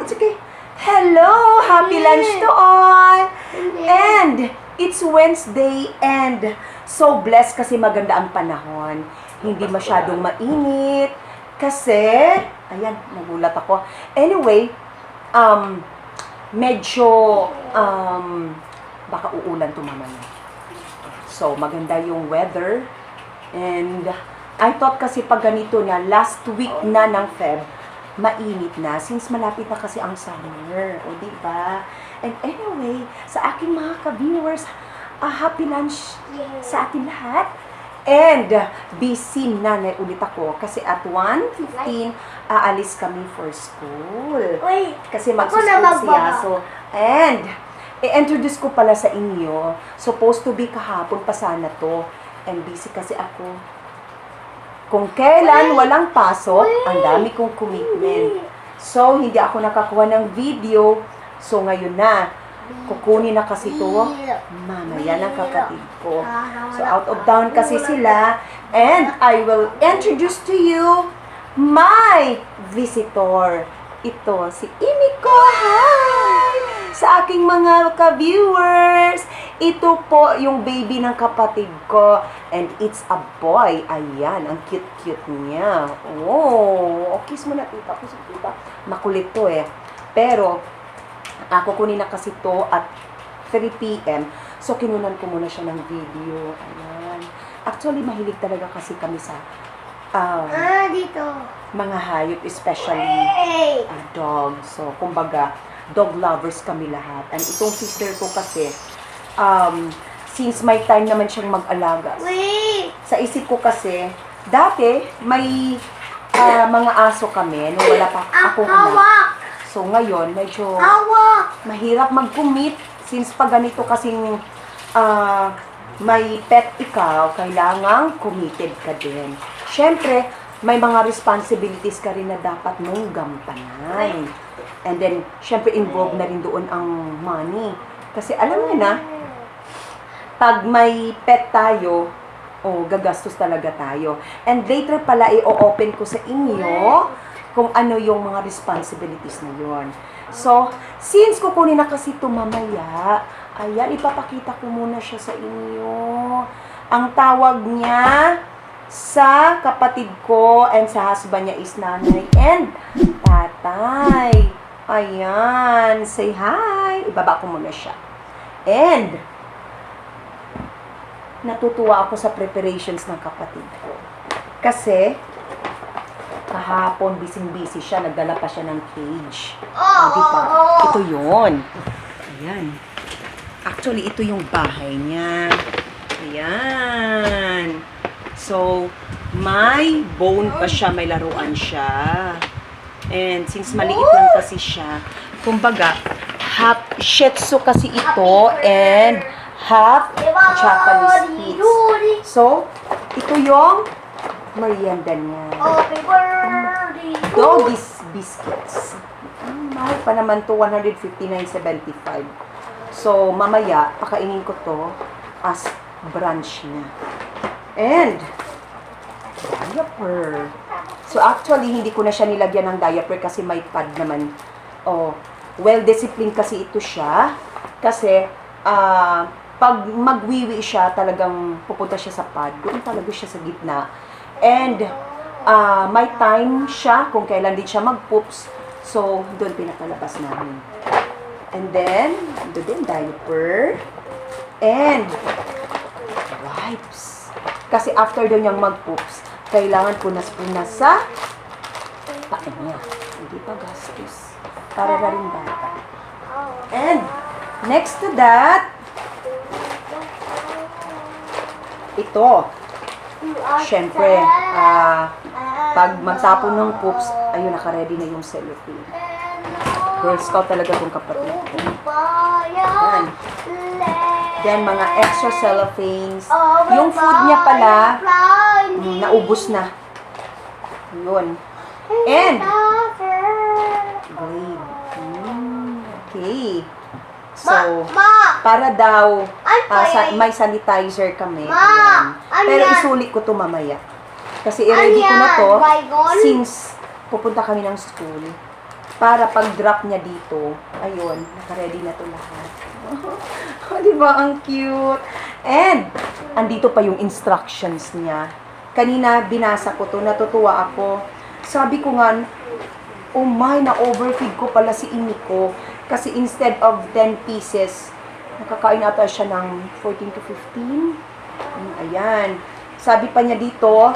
It's okay. Hello! Happy lunch to all! And it's Wednesday and so blessed kasi maganda ang panahon. Hindi masyadong mainit. Kasi, ayan, nagulat ako. Anyway, medyo, baka uulan to mamaya. So, maganda yung weather. And I thought kasi pag ganito na, last week na ng Feb, mainit na since malapit na kasi ang summer. O, diba? And anyway, sa aking mga ka-viewers, happy lunch sa atin lahat. And busy na ulit ako kasi at 1:15 aalis kami for school. Kasi mag-school siya. So, and i-introduce ko pala sa inyo. Supposed to be kahapon pa sana to. And busy kasi ako. Kung kailan walang pasok, ang dami kong commitment. So, hindi ako nakakuha ng video. So, ngayon na. Kukunin na kasi to mamaya ng kapatid ko. So, out of town kasi sila. And I will introduce to you my visitor. Ito, si Imiko. Hi! Sa aking mga ka-viewers, ito po yung baby ng kapatid ko. And it's a boy. Ayan, ang cute-cute niya. Oh, kiss mo na, tita. Kiss mo, tita. Makulit to eh. Pero, kukunin na kasi to at 3 p.m. So, kinunan ko muna siya ng video. Ayan. Actually, mahilig talaga kasi kami sa dito. mga hayop, especially dog. So, kumbaga, dog lovers kami lahat. And itong sister ko kasi, since may time naman siyang mag-alaga. Sa isip ko kasi, dati, may mga aso kami nung wala pa akong anak. So, ngayon, medyo mahirap mag-commit since pag ganito kasing may pet ikaw, kailangang committed ka din. Siyempre, may mga responsibilities ka rin na dapat mong gampanan. And then, siyempre, involved na rin doon ang money. Kasi alam niyo na, pag may pet tayo, gagastos talaga tayo. And later pala, i-open ko sa inyo kung ano yung mga responsibilities na yon. So, since kukunin na kasi ito mamaya, ayan, ipapakita ko muna siya sa inyo. Ang tawag niya sa kapatid ko and sa husband niya is nanay and tatay. Ayan, say hi. Ibaba ko muna siya. And, natutuwa ako sa preparations ng kapatid ko. Kasi, kahapon, busy-busy siya. Nagdala pa siya ng cage. Diba? Ito yun. Ayan. Actually, ito yung bahay niya. Ayan. So, may bone pa siya. May laruan siya. And since maliit lang kasi siya, kumbaga, half Shih Tzu kasi ito and half Japanese Spitz. So, ito yung merienda niya. Doggies biscuits. Mahal pa naman to, 159.75. So, mamaya, pakainin ko to as brunch niya. And, diaper. So, actually, hindi ko na siya nilagyan ng diaper kasi may pad naman. Well-disciplined kasi ito siya. Kasi, pag magwiwi siya, talagang pupunta siya sa pad. Doon talaga siya sa gitna. And, may time siya kung kailan din siya mag-poops. So, doon pinakalabas namin. And then, doon diaper. And, wipes. Kasi after doon niyang mag-poops, kailangan punas-punas sa paa niya. Hindi pa gastos. Para na rin bata. And, next to that, ito. Siyempre, pag magsapon ng poops, ayun, naka-ready na yung cellophane. Girl Scout talaga itong kapatid ko. Yan. Then, mga extra cellophanes. Yung food niya pala, naubos na. Yun. And, grade. Okay. So, para daw, may sanitizer kami. Pero isulit ko to mamaya. Kasi i-ready ko na to since pupunta kami ng school. para pag-drop niya dito, ayun, naka-ready na to lahat. Di ba? Ang cute. And, andito pa yung instructions niya. Kanina, binasa ko to, natutuwa ako. Sabi ko nga, oh my, na-overfeed ko pala si Imi ko. Kasi instead of 10 pieces, nakakain ata siya ng 14 to 15. Ayan. Sabi pa niya dito,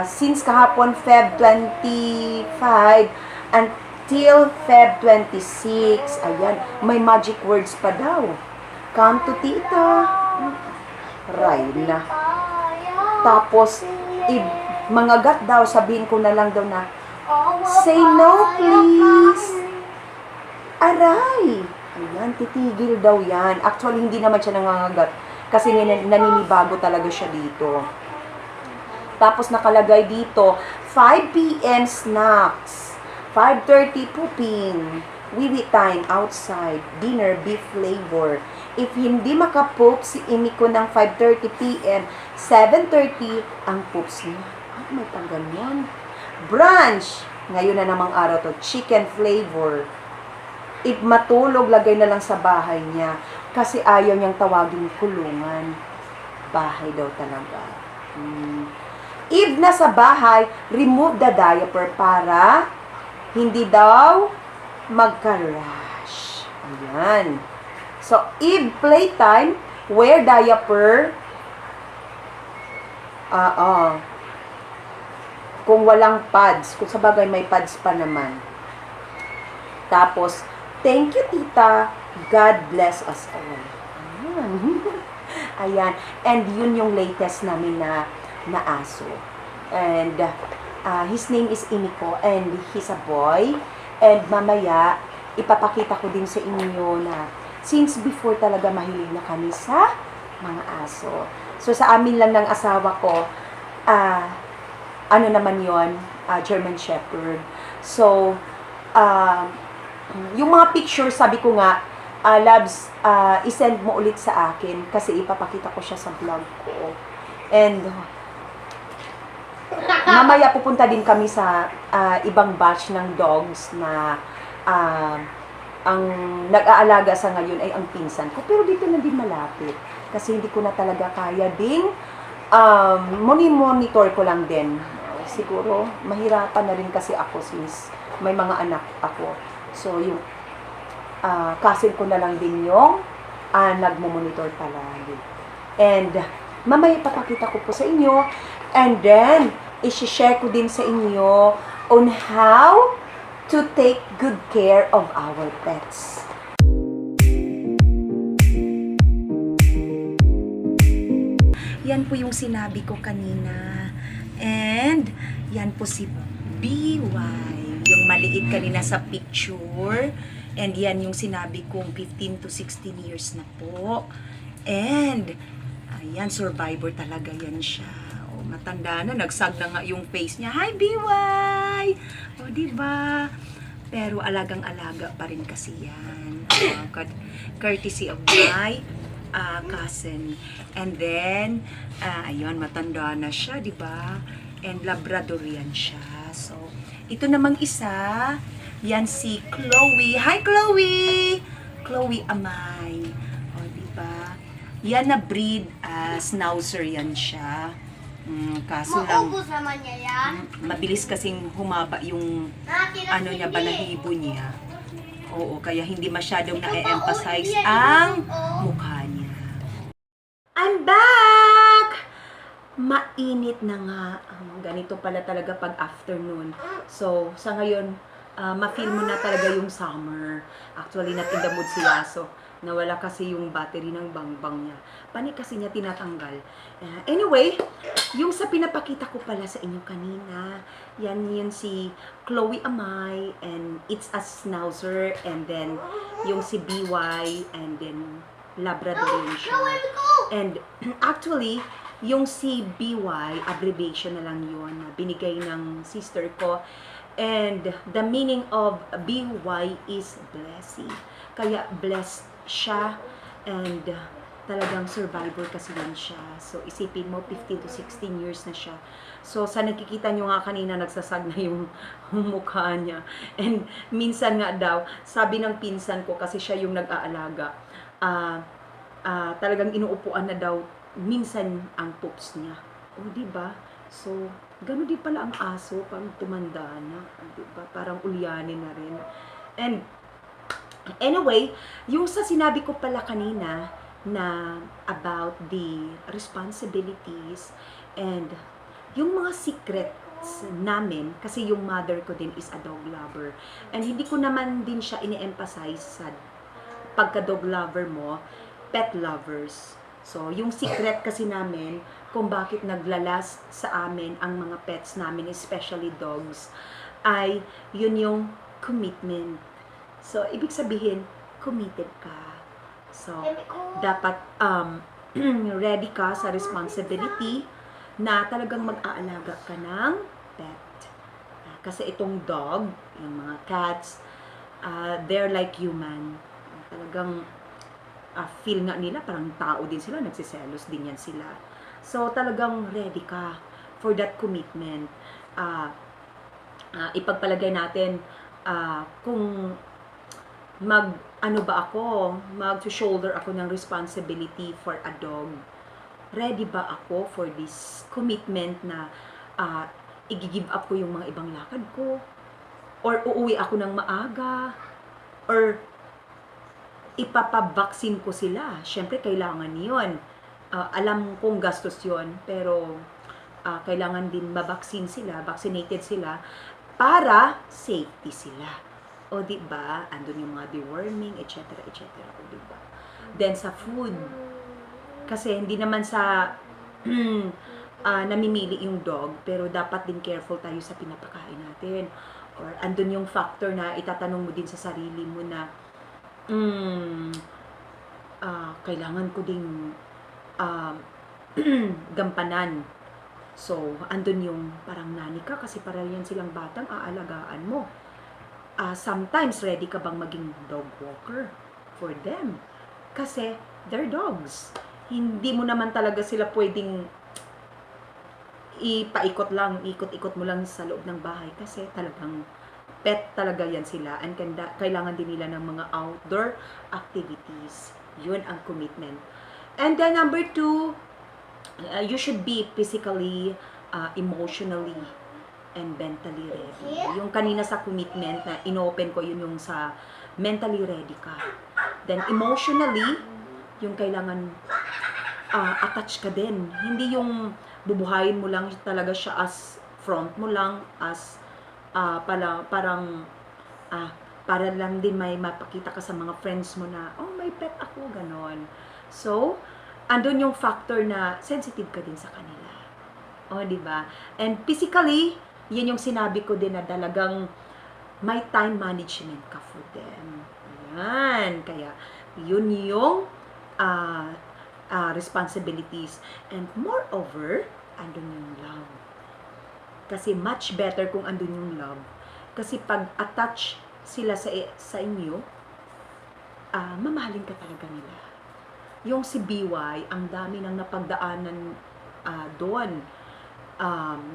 since kahapon Feb 25 until Feb 26, ayan, may magic words pa daw. Come to tita. Rayna. Tapos, mangagat daw, sabihin ko na lang daw na, say no please. Aray. Ayan, titigil daw yan. Actually, hindi naman siya nangangagat. Kasi naninibago talaga siya dito. Tapos nakalagay dito, 5 p.m. snacks, 5:30 pooping, wiwi time outside, dinner beef flavor. If hindi makapoop si Imi ko ng 5:30 p.m., 7:30 ang poops niya. May pangganyan. Brunch, ngayon na namang araw to, chicken flavor. If matulog, lagay na lang sa bahay niya. Kasi ayaw niyang tawagin kulungan. Bahay daw talaga. If nasa bahay, remove the diaper para hindi daw magka-rash. Ayan. So, if playtime, wear diaper. Kung walang pads. Kung sa bagay may pads pa naman. Tapos, thank you, tita. God bless us all. Ayan. Ayan. And yun yung latest namin na aso. And his name is Imiko and he's a boy. And mamaya, ipapakita ko din sa inyo na since before talaga mahilig na kami sa mga aso. So sa amin lang ng asawa ko, ano naman yon, German Shepherd. So, yung mga pictures, sabi ko nga, Labs, isend mo ulit sa akin kasi ipapakita ko siya sa vlog ko. And mamaya pupunta din kami sa ibang batch ng dogs na ang nag-aalaga sa ngayon ay ang pinsan ko. Pero dito na din malapit kasi hindi ko na talaga kaya ding monitor ko lang din. Siguro mahirapan na rin kasi ako since may mga anak ako. So yung cousin ko na lang din yung nagmo-monitor palagi. And mamaya papakita ko po sa inyo. And then, isi-share ko din sa inyo on how to take good care of our pets. Yan po yung sinabi ko kanina. And, yan po si BY. Yung maliit kanina sa picture. And yan yung sinabi kong 15 to 16 years na po. And, ayan, survivor talaga yan siya. O, matanda na, nagsag na nga yung face niya. Hi, BY! O, diba? Pero alagang-alaga pa rin kasi yan. Courtesy of my cousin. And then, ayun, matanda na siya, diba? And Labrador yan siya. So, ito namang isa, yan si Chloe. Hi, Chloe! Chloe Amay. O, diba? Yan na breed, schnauzer yan siya. Kaso lang, Maubos naman niya yan. mabilis kasing humaba yung ano niya, balahibo niya. Oo, kaya hindi masyadong na-emphasize ang mukha niya. I'm back! Mainit na nga. Ganito pala talaga pag afternoon. So, sa ngayon, ma-feel mo na talaga yung summer. Actually, not in the mood si Yaso. Nawala kasi yung battery ng bangbang niya. Panik kasi niya tinatanggal. Anyway, yung sa pinapakita ko pala sa inyo kanina, yan yun si Chloe Amay, and it's a schnauzer, and then yung si BY, and then Labrador yun siya. And actually, yung si BY, abbreviation na lang yun, binigay ng sister ko. And the meaning of BY is blessing. Kaya blessed siya. And talagang survivor kasi yan siya. So, isipin mo, 15 to 16 years na siya. So, sa nakikita nyo nga kanina, nagsasag na yung mukha niya. And minsan nga daw, sabi ng pinsan ko, kasi siya yung nag-aalaga, talagang inuupuan na daw minsan ang poops niya. O, diba? So, gano'n din pala ang aso pag tumanda na. Diba? Parang ulyanin na rin. And, anyway, yung sa sinabi ko pala kanina, na about the responsibilities and yung mga secrets namin, kasi yung mother ko din is a dog lover. And hindi ko naman din siya ini-emphasize sa pagka-dog lover mo, pet lovers. So, yung secret kasi namin, kung bakit naglalast sa amin ang mga pets namin, especially dogs, ay yun yung commitment. So, ibig sabihin, committed ka. So, dapat ready ka sa responsibility na talagang mag-aalaga ka ng pet. Kasi itong dog, yung mga cats, they're like human. Talagang feel nga nila, parang tao din sila, nagsiselos din yan sila. So, talagang ready ka for that commitment. Ipagpalagay natin kung mag-shoulder ako ng responsibility for a dog. Ready ba ako for this commitment na i-give up ko yung mga ibang lakad ko? Or uuwi ako ng maaga? Or ipapabaksin ko sila? Siyempre, kailangan yun. Alam kong gastos yun, pero kailangan din mabaksin sila, vaccinated sila, para safety sila. O, diba? Andun yung mga deworming, etc. etc. O, diba? Then, sa food. Kasi, hindi naman sa namimili yung dog, pero dapat din careful tayo sa pinapakain natin. Or, andun yung factor na itatanong mo din sa sarili mo na, kailangan ko ding gampanan. So, andun yung parang nani ka, kasi para yan silang batang aalagaan mo. Sometimes, ready ka bang maging dog walker for them? Kasi, they're dogs. Hindi mo naman talaga sila pwedeng ipaikot lang, ikot-ikot mo lang sa loob ng bahay. Kasi talagang pet talaga yan sila. And kailangan din nila ng mga outdoor activities. Yun ang commitment. And then, number 2, you should be physically, emotionally, and mentally ready. Yung kanina sa commitment na inopen ko, yun yung sa mentally ready ka. Then emotionally, yung kailangan attach ka din. Hindi yung bubuhayin mo lang talaga siya as front mo lang, as para lang din may mapakita ka sa mga friends mo na, oh, may pet ako, ganon. So, andun yung factor na sensitive ka din sa kanila. O, diba? And physically, yun yung sinabi ko din na talagang may time management ka for them. Ayan. Kaya, yun yung responsibilities. And moreover, andun yung love. Kasi much better kung andun yung love. Kasi pag attach sila sa inyo, mamahalin ka talaga nila. Yung si BY, ang dami nang napagdaanan doon.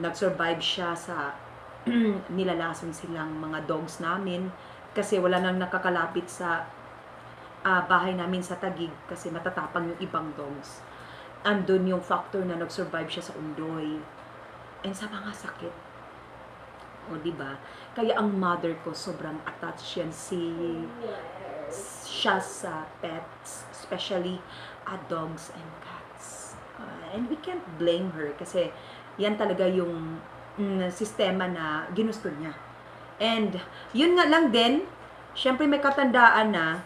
Nag-survive siya sa nilalason silang mga dogs namin kasi wala nang nakakalapit sa bahay namin sa Taguig kasi matatapang yung ibang dogs. Andun yung factor na nag-survive siya sa Undoy and sa mga sakit. O, diba? Kaya ang mother ko sobrang attached yan siya sa pets, especially dogs and cats. And we can't blame her kasi yan talaga yung sistema na ginusto niya. And yun nga lang din, syempre may katandaan na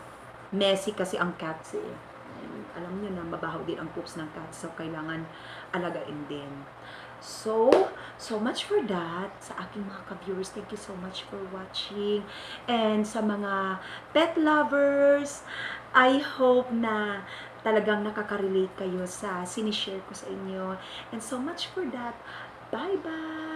messy kasi ang cats eh. And alam niyo na mabaho din ang poops ng cats, so kailangan alagain din. So much for that. Sa aking mga ka-viewers, thank you so much for watching. And sa mga pet lovers, I hope na talagang nakaka-relate kayo sa sinishare ko sa inyo. And so much for that. Bye-bye!